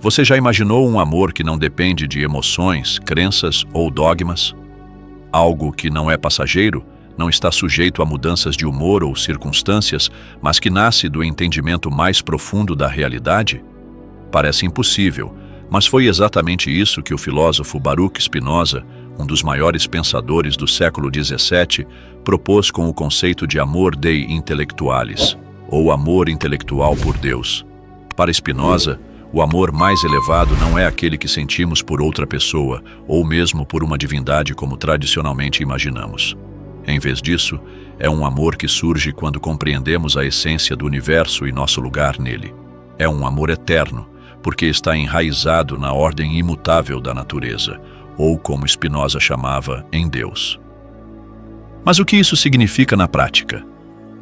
Você já imaginou um amor que não depende de emoções, crenças ou dogmas? Algo que não é passageiro, não está sujeito a mudanças de humor ou circunstâncias, mas que nasce do entendimento mais profundo da realidade? Parece impossível, mas foi exatamente isso que o filósofo Baruch Spinoza, um dos maiores pensadores do século XVII, propôs com o conceito de amor dei intellectualis, ou amor intelectual por Deus. Para Spinoza, o amor mais elevado não é aquele que sentimos por outra pessoa, ou mesmo por uma divindade como tradicionalmente imaginamos. Em vez disso, é um amor que surge quando compreendemos a essência do universo e nosso lugar nele. É um amor eterno, porque está enraizado na ordem imutável da natureza, ou como Spinoza chamava, em Deus. Mas o que isso significa na prática?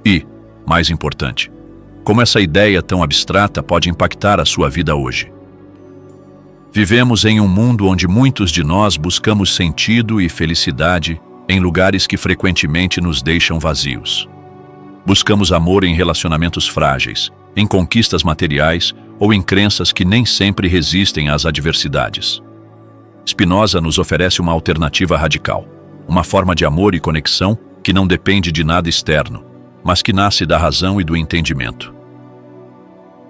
E, mais importante, como essa ideia tão abstrata pode impactar a sua vida hoje? Vivemos em um mundo onde muitos de nós buscamos sentido e felicidade em lugares que frequentemente nos deixam vazios. Buscamos amor em relacionamentos frágeis, em conquistas materiais ou em crenças que nem sempre resistem às adversidades. Spinoza nos oferece uma alternativa radical, uma forma de amor e conexão que não depende de nada externo, mas que nasce da razão e do entendimento.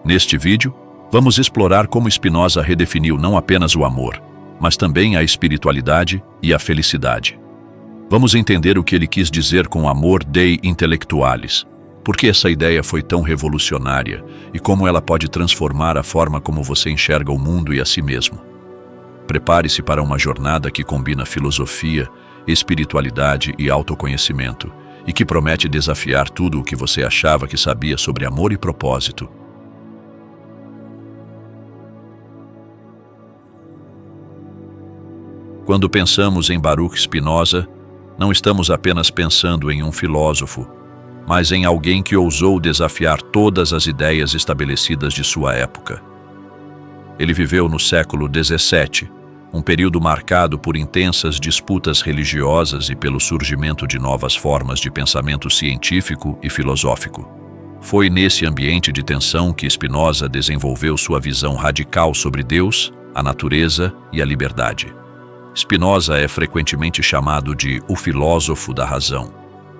Neste vídeo, vamos explorar como Spinoza redefiniu não apenas o amor, mas também a espiritualidade e a felicidade. Vamos entender o que ele quis dizer com amor dei intellectualis, por que essa ideia foi tão revolucionária e como ela pode transformar a forma como você enxerga o mundo e a si mesmo. Prepare-se para uma jornada que combina filosofia, espiritualidade e autoconhecimento, e que promete desafiar tudo o que você achava que sabia sobre amor e propósito. Quando pensamos em Baruch Spinoza, não estamos apenas pensando em um filósofo, mas em alguém que ousou desafiar todas as ideias estabelecidas de sua época. Ele viveu no século XVII, um período marcado por intensas disputas religiosas e pelo surgimento de novas formas de pensamento científico e filosófico. Foi nesse ambiente de tensão que Spinoza desenvolveu sua visão radical sobre Deus, a natureza e a liberdade. Spinoza é frequentemente chamado de o filósofo da razão,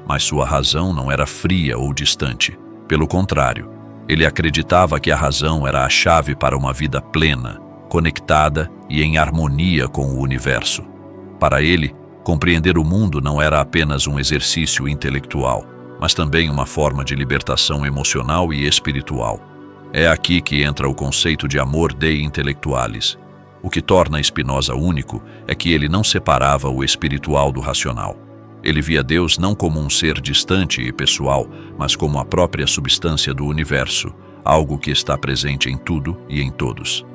mas sua razão não era fria ou distante. Pelo contrário, ele acreditava que a razão era a chave para uma vida plena, conectada e em harmonia com o universo. Para ele, compreender o mundo não era apenas um exercício intelectual, mas também uma forma de libertação emocional e espiritual. É aqui que entra o conceito de amor dei intellectualis. O que torna Spinoza único é que ele não separava o espiritual do racional. Ele via Deus não como um ser distante e pessoal, mas como a própria substância do universo, algo que está presente em tudo e em todos.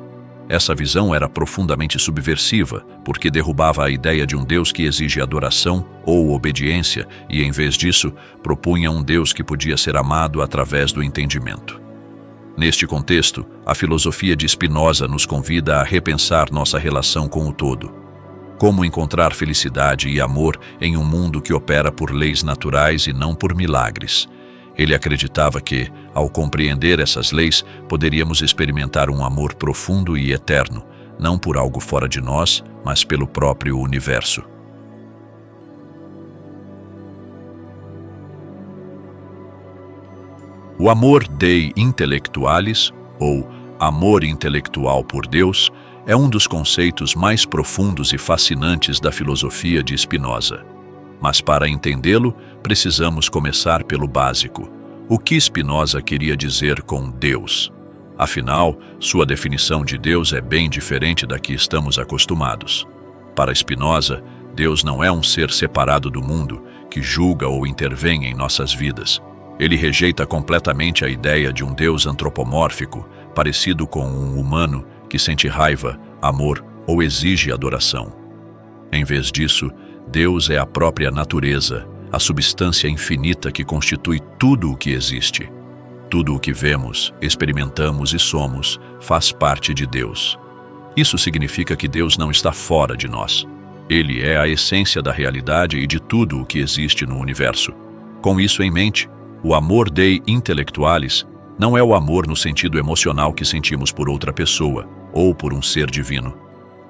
Essa visão era profundamente subversiva, porque derrubava a ideia de um Deus que exige adoração ou obediência e, em vez disso, propunha um Deus que podia ser amado através do entendimento. Neste contexto, a filosofia de Spinoza nos convida a repensar nossa relação com o todo. Como encontrar felicidade e amor em um mundo que opera por leis naturais e não por milagres. Ele acreditava que, ao compreender essas leis, poderíamos experimentar um amor profundo e eterno, não por algo fora de nós, mas pelo próprio universo. O amor dei intellectualis, ou amor intelectual por Deus, é um dos conceitos mais profundos e fascinantes da filosofia de Spinoza. Mas para entendê-lo, precisamos começar pelo básico. O que Spinoza queria dizer com Deus? Afinal, sua definição de Deus é bem diferente da que estamos acostumados. Para Spinoza, Deus não é um ser separado do mundo, que julga ou intervém em nossas vidas. Ele rejeita completamente a ideia de um Deus antropomórfico, parecido com um humano que sente raiva, amor ou exige adoração. Em vez disso, Deus é a própria natureza, a substância infinita que constitui tudo o que existe. Tudo o que vemos, experimentamos e somos faz parte de Deus. Isso significa que Deus não está fora de nós. Ele é a essência da realidade e de tudo o que existe no universo. Com isso em mente, o amor dei intellectualis não é o amor no sentido emocional que sentimos por outra pessoa, ou por um ser divino.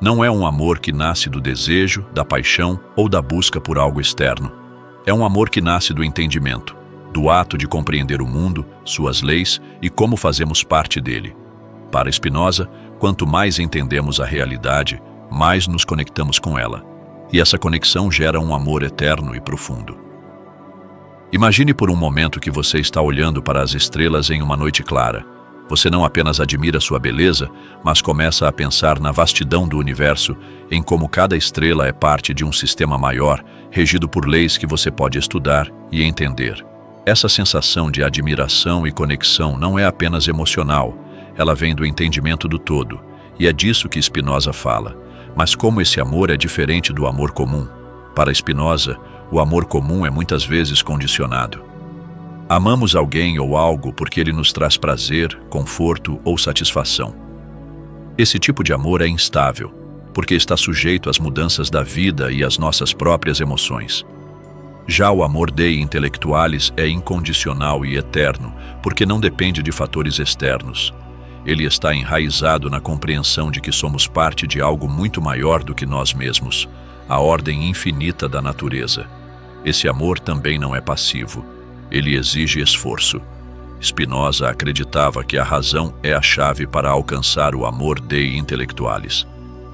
Não é um amor que nasce do desejo, da paixão ou da busca por algo externo. É um amor que nasce do entendimento, do ato de compreender o mundo, suas leis e como fazemos parte dele. Para Spinoza, quanto mais entendemos a realidade, mais nos conectamos com ela. E essa conexão gera um amor eterno e profundo. Imagine por um momento que você está olhando para as estrelas em uma noite clara. Você não apenas admira sua beleza, mas começa a pensar na vastidão do universo, em como cada estrela é parte de um sistema maior, regido por leis que você pode estudar e entender. Essa sensação de admiração e conexão não é apenas emocional, ela vem do entendimento do todo, e é disso que Spinoza fala. Mas como esse amor é diferente do amor comum? Para Spinoza, o amor comum é muitas vezes condicionado. Amamos alguém ou algo porque ele nos traz prazer, conforto ou satisfação. Esse tipo de amor é instável, porque está sujeito às mudanças da vida e às nossas próprias emoções. Já o amor Dei intellectualis é incondicional e eterno, porque não depende de fatores externos. Ele está enraizado na compreensão de que somos parte de algo muito maior do que nós mesmos, a ordem infinita da natureza. Esse amor também não é passivo. Ele exige esforço. Spinoza acreditava que a razão é a chave para alcançar o amor Dei intellectualis.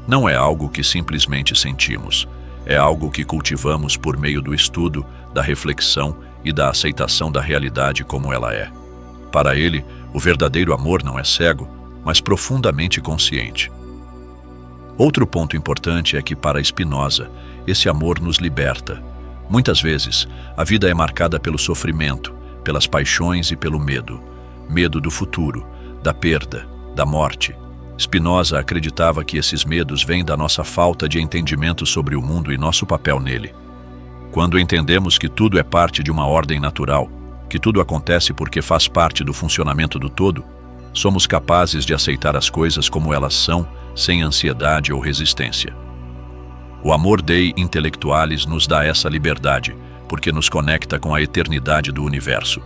Não é algo que simplesmente sentimos. É algo que cultivamos por meio do estudo, da reflexão e da aceitação da realidade como ela é. Para ele, o verdadeiro amor não é cego, mas profundamente consciente. Outro ponto importante é que, para Spinoza, esse amor nos liberta. Muitas vezes, a vida é marcada pelo sofrimento, pelas paixões e pelo medo. Medo do futuro, da perda, da morte. Spinoza acreditava que esses medos vêm da nossa falta de entendimento sobre o mundo e nosso papel nele. Quando entendemos que tudo é parte de uma ordem natural, que tudo acontece porque faz parte do funcionamento do todo, somos capazes de aceitar as coisas como elas são, sem ansiedade ou resistência. O amor Dei intellectualis nos dá essa liberdade, porque nos conecta com a eternidade do universo.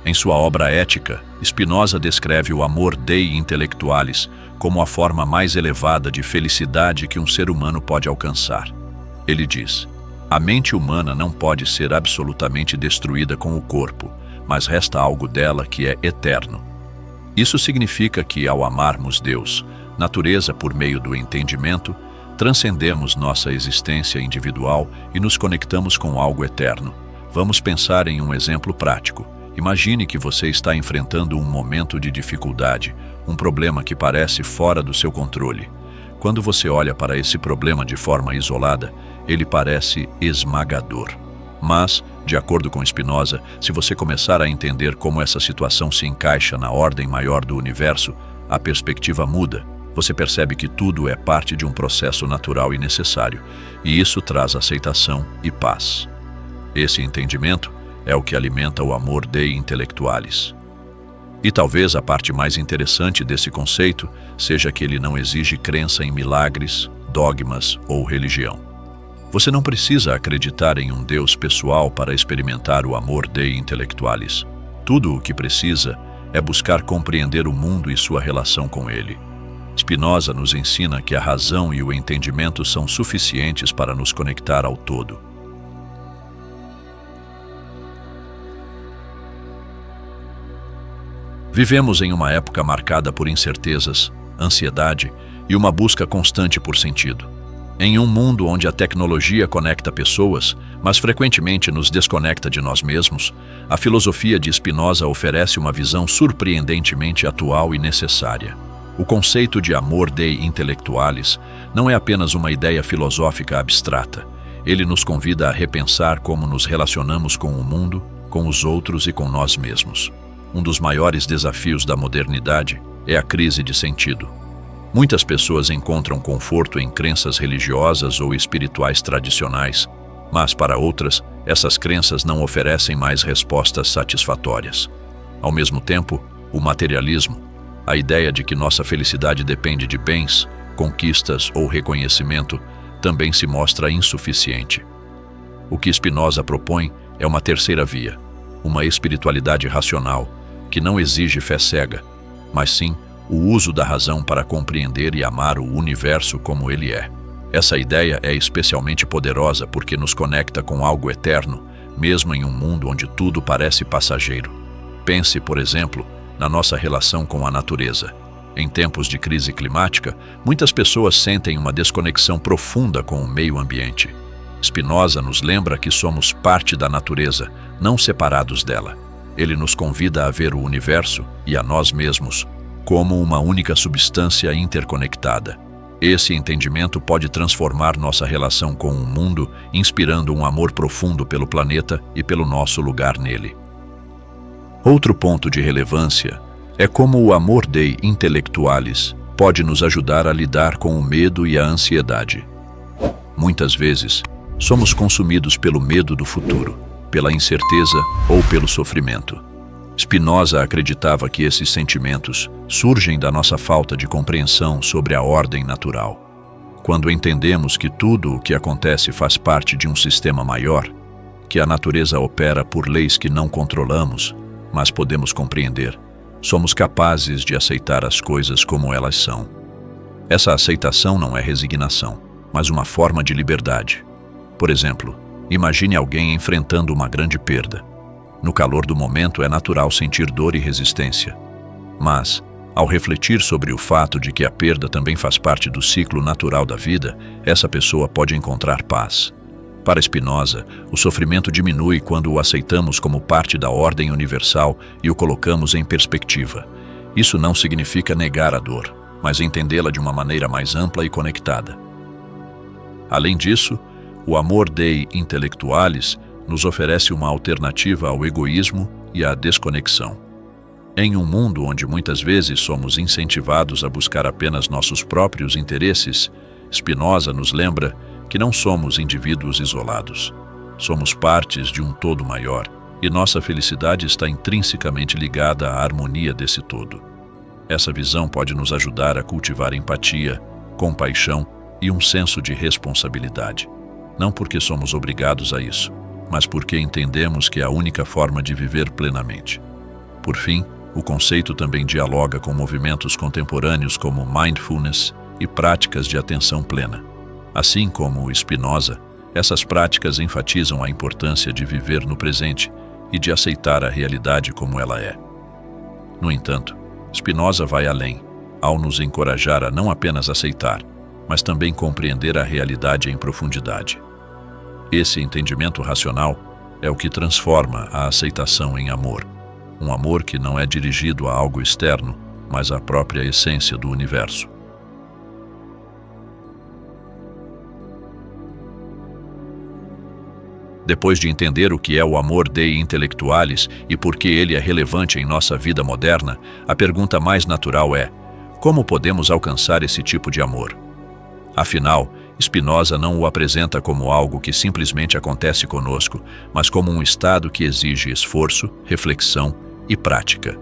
Em sua obra Ética, Spinoza descreve o amor Dei intellectualis como a forma mais elevada de felicidade que um ser humano pode alcançar. Ele diz: a mente humana não pode ser absolutamente destruída com o corpo, mas resta algo dela que é eterno. Isso significa que, ao amarmos Deus, natureza por meio do entendimento, transcendemos nossa existência individual e nos conectamos com algo eterno. Vamos pensar em um exemplo prático. Imagine que você está enfrentando um momento de dificuldade, um problema que parece fora do seu controle. Quando você olha para esse problema de forma isolada, ele parece esmagador. Mas, de acordo com Spinoza, se você começar a entender como essa situação se encaixa na ordem maior do universo, a perspectiva muda. Você percebe que tudo é parte de um processo natural e necessário, e isso traz aceitação e paz. Esse entendimento é o que alimenta o amor Dei intellectualis. E talvez a parte mais interessante desse conceito seja que ele não exige crença em milagres, dogmas ou religião. Você não precisa acreditar em um Deus pessoal para experimentar o amor Dei intellectualis. Tudo o que precisa é buscar compreender o mundo e sua relação com ele. Spinoza nos ensina que a razão e o entendimento são suficientes para nos conectar ao todo. Vivemos em uma época marcada por incertezas, ansiedade e uma busca constante por sentido. Em um mundo onde a tecnologia conecta pessoas, mas frequentemente nos desconecta de nós mesmos, a filosofia de Spinoza oferece uma visão surpreendentemente atual e necessária. O conceito de amor Dei intellectualis não é apenas uma ideia filosófica abstrata. Ele nos convida a repensar como nos relacionamos com o mundo, com os outros e com nós mesmos. Um dos maiores desafios da modernidade é a crise de sentido. Muitas pessoas encontram conforto em crenças religiosas ou espirituais tradicionais, mas para outras, essas crenças não oferecem mais respostas satisfatórias. Ao mesmo tempo, o materialismo, a ideia de que nossa felicidade depende de bens, conquistas ou reconhecimento, também se mostra insuficiente. O que Spinoza propõe é uma terceira via, uma espiritualidade racional, que não exige fé cega, mas sim o uso da razão para compreender e amar o universo como ele é. Essa ideia é especialmente poderosa porque nos conecta com algo eterno, mesmo em um mundo onde tudo parece passageiro. Pense, por exemplo, na nossa relação com a natureza. Em tempos de crise climática, muitas pessoas sentem uma desconexão profunda com o meio ambiente. Spinoza nos lembra que somos parte da natureza, não separados dela. Ele nos convida a ver o universo e a nós mesmos como uma única substância interconectada. Esse entendimento pode transformar nossa relação com o mundo, inspirando um amor profundo pelo planeta e pelo nosso lugar nele. Outro ponto de relevância é como o amor dei intellectualis pode nos ajudar a lidar com o medo e a ansiedade. Muitas vezes, somos consumidos pelo medo do futuro, pela incerteza ou pelo sofrimento. Spinoza acreditava que esses sentimentos surgem da nossa falta de compreensão sobre a ordem natural. Quando entendemos que tudo o que acontece faz parte de um sistema maior, que a natureza opera por leis que não controlamos, mas podemos compreender, somos capazes de aceitar as coisas como elas são. Essa aceitação não é resignação, mas uma forma de liberdade. Por exemplo, imagine alguém enfrentando uma grande perda. No calor do momento é natural sentir dor e resistência. Mas, ao refletir sobre o fato de que a perda também faz parte do ciclo natural da vida, essa pessoa pode encontrar paz. Para Spinoza, o sofrimento diminui quando o aceitamos como parte da ordem universal e o colocamos em perspectiva. Isso não significa negar a dor, mas entendê-la de uma maneira mais ampla e conectada. Além disso, o amor dei intellectualis nos oferece uma alternativa ao egoísmo e à desconexão. Em um mundo onde muitas vezes somos incentivados a buscar apenas nossos próprios interesses, Spinoza nos lembra que não somos indivíduos isolados. Somos partes de um todo maior, e nossa felicidade está intrinsecamente ligada à harmonia desse todo. Essa visão pode nos ajudar a cultivar empatia, compaixão e um senso de responsabilidade. Não porque somos obrigados a isso, mas porque entendemos que é a única forma de viver plenamente. Por fim, o conceito também dialoga com movimentos contemporâneos como mindfulness e práticas de atenção plena. Assim como Spinoza, essas práticas enfatizam a importância de viver no presente e de aceitar a realidade como ela é. No entanto, Spinoza vai além, ao nos encorajar a não apenas aceitar, mas também compreender a realidade em profundidade. Esse entendimento racional é o que transforma a aceitação em amor. Um amor que não é dirigido a algo externo, mas à própria essência do universo. Depois de entender o que é o amor dei intellectualis e por que ele é relevante em nossa vida moderna, a pergunta mais natural é: como podemos alcançar esse tipo de amor? Afinal, Spinoza não o apresenta como algo que simplesmente acontece conosco, mas como um estado que exige esforço, reflexão e prática.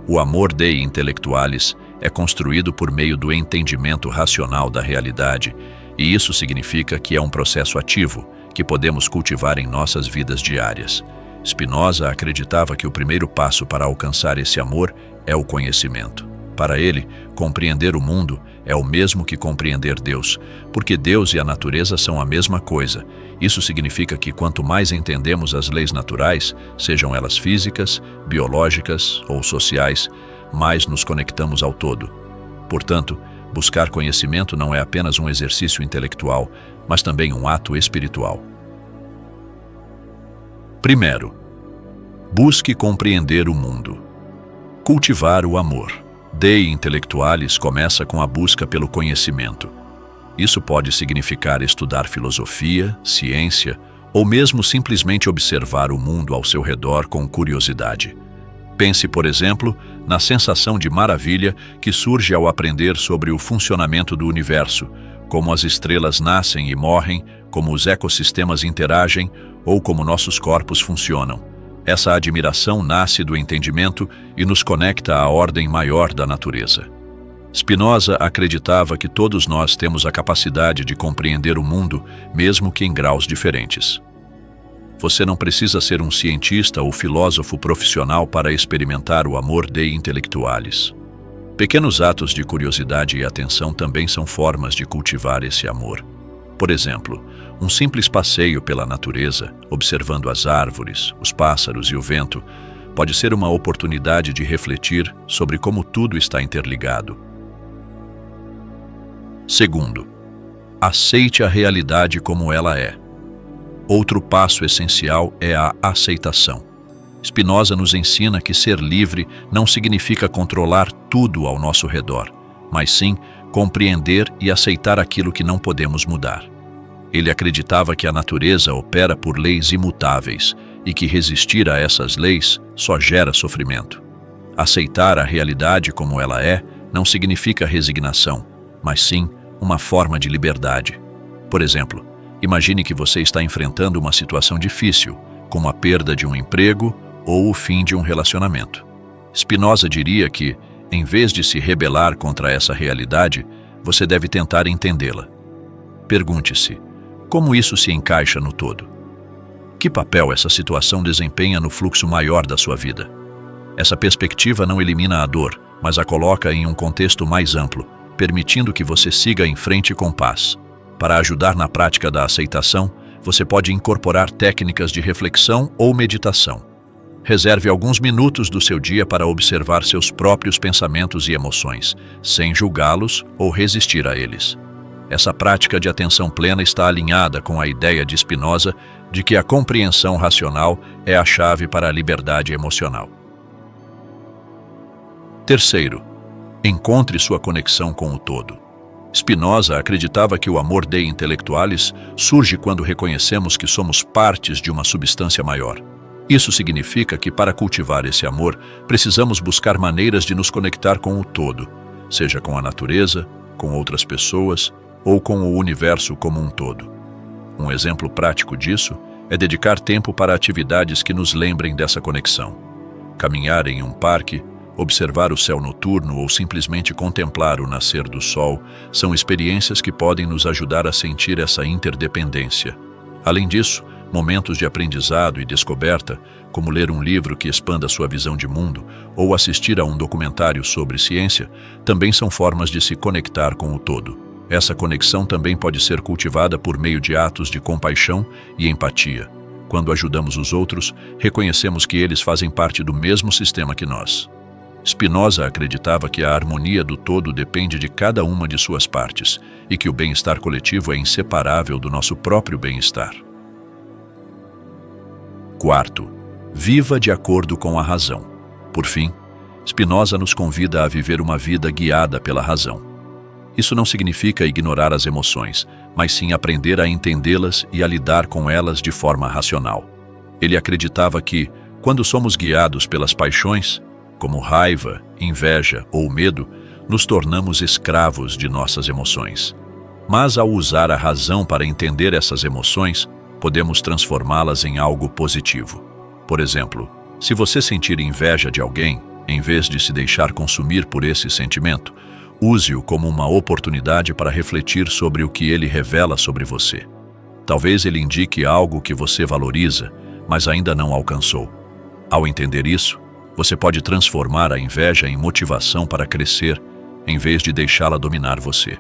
O amor dei intellectualis é construído por meio do entendimento racional da realidade, e isso significa que é um processo ativo, que podemos cultivar em nossas vidas diárias. Spinoza acreditava que o primeiro passo para alcançar esse amor é o conhecimento. Para ele, compreender o mundo é o mesmo que compreender Deus, porque Deus e a natureza são a mesma coisa. Isso significa que quanto mais entendemos as leis naturais, sejam elas físicas, biológicas ou sociais, mais nos conectamos ao todo. Portanto, buscar conhecimento não é apenas um exercício intelectual, mas também um ato espiritual. Primeiro, busque compreender o mundo. Cultivar o amor. Dei intellectualis começa com a busca pelo conhecimento. Isso pode significar estudar filosofia, ciência, ou mesmo simplesmente observar o mundo ao seu redor com curiosidade. Pense, por exemplo, na sensação de maravilha que surge ao aprender sobre o funcionamento do universo, como as estrelas nascem e morrem, como os ecossistemas interagem ou como nossos corpos funcionam. Essa admiração nasce do entendimento e nos conecta à ordem maior da natureza. Spinoza acreditava que todos nós temos a capacidade de compreender o mundo, mesmo que em graus diferentes. Você não precisa ser um cientista ou filósofo profissional para experimentar o amor dei intellectualis. Pequenos atos de curiosidade e atenção também são formas de cultivar esse amor. Por exemplo, um simples passeio pela natureza, observando as árvores, os pássaros e o vento, pode ser uma oportunidade de refletir sobre como tudo está interligado. Segundo, aceite a realidade como ela é. Outro passo essencial é a aceitação. Spinoza nos ensina que ser livre não significa controlar tudo ao nosso redor, mas sim compreender e aceitar aquilo que não podemos mudar. Ele acreditava que a natureza opera por leis imutáveis e que resistir a essas leis só gera sofrimento. Aceitar a realidade como ela é não significa resignação, mas sim uma forma de liberdade. Por exemplo, imagine que você está enfrentando uma situação difícil, como a perda de um emprego ou o fim de um relacionamento. Spinoza diria que, em vez de se rebelar contra essa realidade, você deve tentar entendê-la. Pergunte-se, como isso se encaixa no todo? Que papel essa situação desempenha no fluxo maior da sua vida? Essa perspectiva não elimina a dor, mas a coloca em um contexto mais amplo, permitindo que você siga em frente com paz. Para ajudar na prática da aceitação, você pode incorporar técnicas de reflexão ou meditação. Reserve alguns minutos do seu dia para observar seus próprios pensamentos e emoções, sem julgá-los ou resistir a eles. Essa prática de atenção plena está alinhada com a ideia de Spinoza de que a compreensão racional é a chave para a liberdade emocional. Terceiro, encontre sua conexão com o todo. Spinoza acreditava que o amor Dei Intellectualis surge quando reconhecemos que somos partes de uma substância maior. Isso significa que, para cultivar esse amor, precisamos buscar maneiras de nos conectar com o todo, seja com a natureza, com outras pessoas ou com o universo como um todo. Um exemplo prático disso é dedicar tempo para atividades que nos lembrem dessa conexão. Caminhar em um parque, observar o céu noturno ou simplesmente contemplar o nascer do sol são experiências que podem nos ajudar a sentir essa interdependência. Além disso, momentos de aprendizado e descoberta, como ler um livro que expanda sua visão de mundo ou assistir a um documentário sobre ciência, também são formas de se conectar com o todo. Essa conexão também pode ser cultivada por meio de atos de compaixão e empatia. Quando ajudamos os outros, reconhecemos que eles fazem parte do mesmo sistema que nós. Spinoza acreditava que a harmonia do todo depende de cada uma de suas partes e que o bem-estar coletivo é inseparável do nosso próprio bem-estar. Quarto, viva de acordo com a razão. Por fim, Spinoza nos convida a viver uma vida guiada pela razão. Isso não significa ignorar as emoções, mas sim aprender a entendê-las e a lidar com elas de forma racional. Ele acreditava que, quando somos guiados pelas paixões, como raiva, inveja ou medo, nos tornamos escravos de nossas emoções. Mas ao usar a razão para entender essas emoções, podemos transformá-las em algo positivo. Por exemplo, se você sentir inveja de alguém, em vez de se deixar consumir por esse sentimento, use-o como uma oportunidade para refletir sobre o que ele revela sobre você. Talvez ele indique algo que você valoriza, mas ainda não alcançou. Ao entender isso, você pode transformar a inveja em motivação para crescer, em vez de deixá-la dominar você.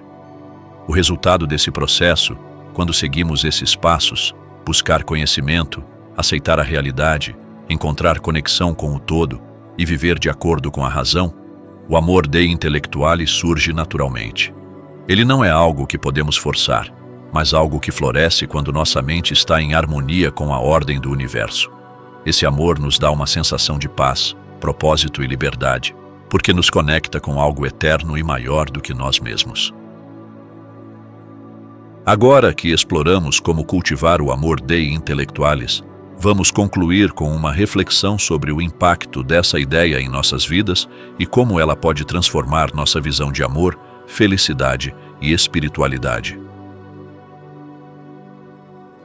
O resultado desse processo, quando seguimos esses passos, buscar conhecimento, aceitar a realidade, encontrar conexão com o todo e viver de acordo com a razão, o amor Dei Intellectualis surge naturalmente. Ele não é algo que podemos forçar, mas algo que floresce quando nossa mente está em harmonia com a ordem do universo. Esse amor nos dá uma sensação de paz, propósito e liberdade, porque nos conecta com algo eterno e maior do que nós mesmos. Agora que exploramos como cultivar o amor Dei Intellectualis, vamos concluir com uma reflexão sobre o impacto dessa ideia em nossas vidas e como ela pode transformar nossa visão de amor, felicidade e espiritualidade.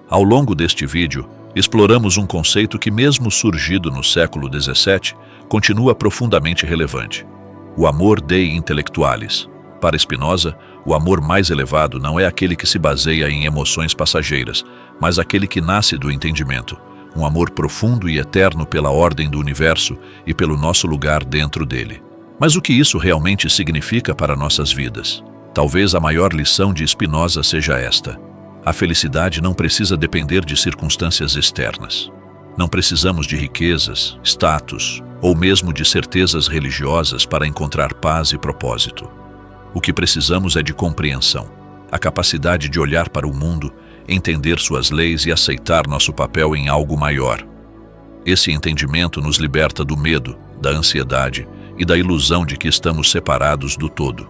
Ao longo deste vídeo, exploramos um conceito que, mesmo surgido no século XVII, continua profundamente relevante: o amor Dei Intellectualis. Para Spinoza, o amor mais elevado não é aquele que se baseia em emoções passageiras, mas aquele que nasce do entendimento, um amor profundo e eterno pela ordem do universo e pelo nosso lugar dentro dele. Mas o que isso realmente significa para nossas vidas? Talvez a maior lição de Spinoza seja esta: a felicidade não precisa depender de circunstâncias externas. Não precisamos de riquezas, status ou mesmo de certezas religiosas para encontrar paz e propósito. O que precisamos é de compreensão, a capacidade de olhar para o mundo, entender suas leis e aceitar nosso papel em algo maior. Esse entendimento nos liberta do medo, da ansiedade e da ilusão de que estamos separados do todo.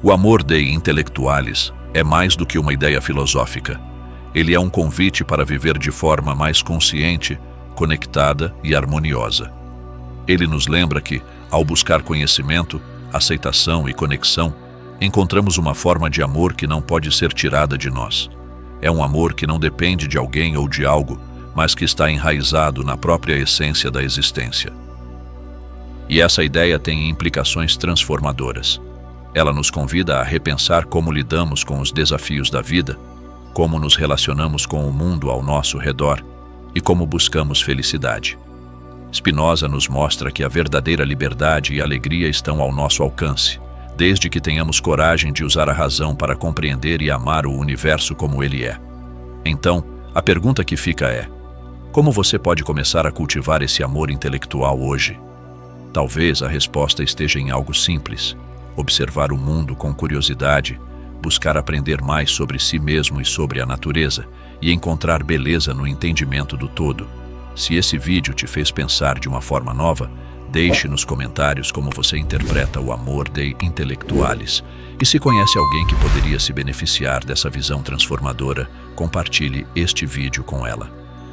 O amor Dei Intellectualis é mais do que uma ideia filosófica. Ele é um convite para viver de forma mais consciente, conectada e harmoniosa. Ele nos lembra que, ao buscar conhecimento, aceitação e conexão, encontramos uma forma de amor que não pode ser tirada de nós. É um amor que não depende de alguém ou de algo, mas que está enraizado na própria essência da existência. E essa ideia tem implicações transformadoras. Ela nos convida a repensar como lidamos com os desafios da vida, como nos relacionamos com o mundo ao nosso redor e como buscamos felicidade. Spinoza nos mostra que a verdadeira liberdade e alegria estão ao nosso alcance, desde que tenhamos coragem de usar a razão para compreender e amar o universo como ele é. Então, a pergunta que fica é: como você pode começar a cultivar esse amor intelectual hoje? Talvez a resposta esteja em algo simples: observar o mundo com curiosidade, buscar aprender mais sobre si mesmo e sobre a natureza, e encontrar beleza no entendimento do todo. Se esse vídeo te fez pensar de uma forma nova, deixe nos comentários como você interpreta o amor Dei Intellectualis. E se conhece alguém que poderia se beneficiar dessa visão transformadora, compartilhe este vídeo com ela.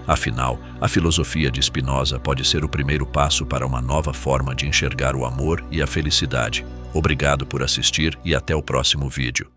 Afinal, a filosofia de Spinoza pode ser o primeiro passo para uma nova forma de enxergar o amor e a felicidade. Obrigado por assistir e até o próximo vídeo.